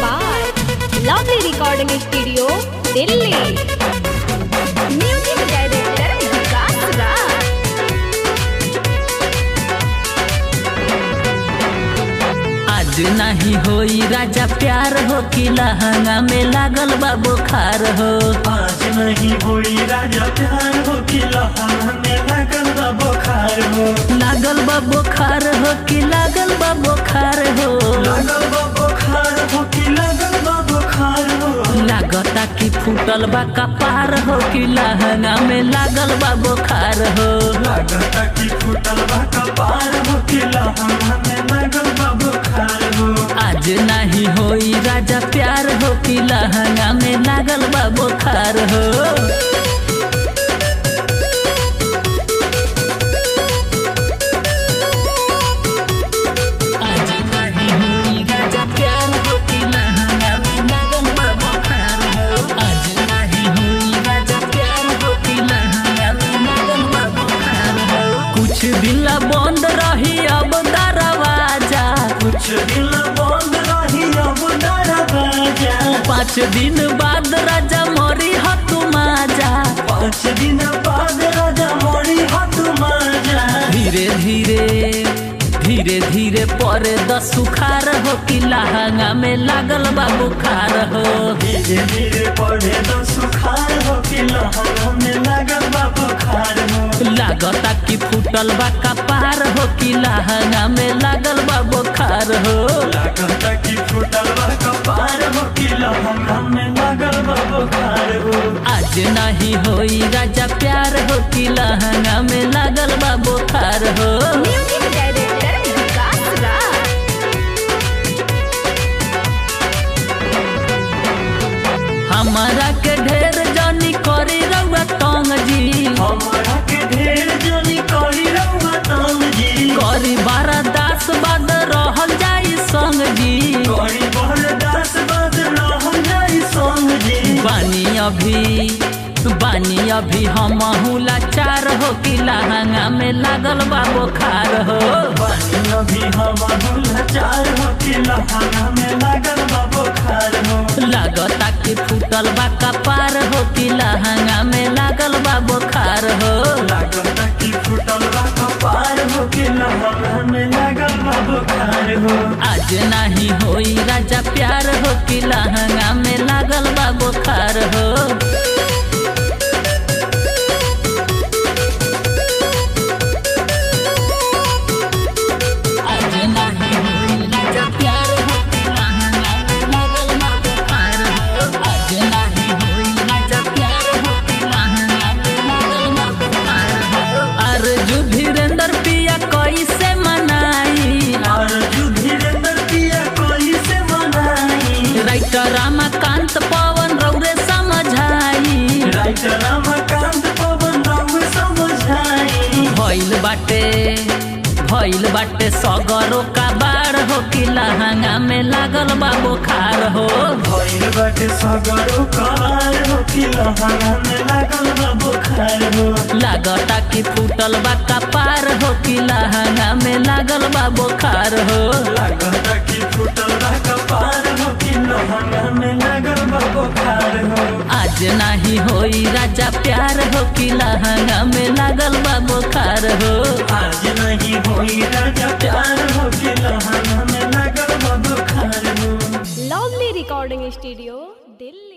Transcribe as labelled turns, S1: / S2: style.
S1: By lovely recording studio Delhi. Music director Vikas Raj.
S2: आज नहीं होई राजा प्यार हो कि लहंगा में लागल बा बुखार हो।
S3: आज नहीं होई राजा प्यार हो कि लहंगा में लागल बा बुखार हो।
S2: लागल बा बुखार हो कि लागल बा बुखार हो।
S3: लागल बा बुखार हो कि लागल बा बुखार हो।
S2: लागता कि फूटल बा कपार हो कि लहंगा में लागल बा बुखार हो।
S3: लागता कि फूटल बा कपार हो कि लहंगा में लागल बा बुखार हो।
S2: आज नहीं होई राजा प्यार हो कि लहंगा में लागल बा बुखार हो। कुछ दिन बंद रही अब दरवाजा।
S3: कुछ दिन बंद रही अब दरवाजा।
S2: 5 दिन बाद राजा मोरी हो तुम आजा।
S3: 5 दिन बाद राजा मोरी हाथ माजा।
S2: धीरे धीरे धीरे धीरे परे दस सुखार हो कि लहंगा में लागल बा बुखार हो।
S3: धीरे धीरे पड़े तो सुखार हो कि लहंगा में लागल बा बुखार हो।
S2: लागता कि फूटल बा कपार हो कि लहंगा में लागल बा बुखार हो।
S3: लागता कि फूटल बा कपार हो कि लहंगा में लागल बा बुखार हो।
S2: आज नहीं होई राजा प्यार हो कि लहंगा में लागल बा बुखार हो।
S1: म्यूजिक डायरेक्टर विकास राज।
S2: हमारा के ढेर जानी करी रउआ तंग जी।
S3: हमारा के ढेर जनी करी रउआ तंग जी।
S2: करी 12 दास बाद रहल जाई संग जी।
S3: करी बरदास बाद रहल जाई संग जी।
S2: बानी अभी हम लाचार हो कि लहंगा में लागल बा बुखार हो।
S3: बानी अभी हम लाचार हो कि लहंगा में लागल बा बुखार हो।
S2: लागता कि फूटल बा कपार हो कि लहंगा में लागल बा बुखार हो।
S3: लागता कि फूटल बा कपार हो कि लहंगा में लागल बा बुखार हो।
S2: आज नहीं होई राजा प्यार हो कि लहंगा में लागल बा बुखार हो। रमाकांत पवन रौरे समझाई।
S3: रमाकांत पवन रौरे समझाई।
S2: भइल बाटे सगरो का बाढ़ हो कि लहंगा में लागल बा बुखार हो।
S3: भइल बाटे सगरो कबार हो कि लहंगा में लागल बा बुखार हो।
S2: लागता कि फूटल बा कपार हो कि लहंगा में लागल बा बुखार हो।
S3: लागता कि फूटल बा कपार हो कि लहंगा में लागल बा बुखार हो।
S2: आज नहीं होई राजा प्यार हो कि लहंगा में लागल बा बुखार हो।
S3: आज नहीं होई राजा प्यार हो कि लहंगा में लागल बा बुखार हो।
S1: Lovely recording studio Delhi.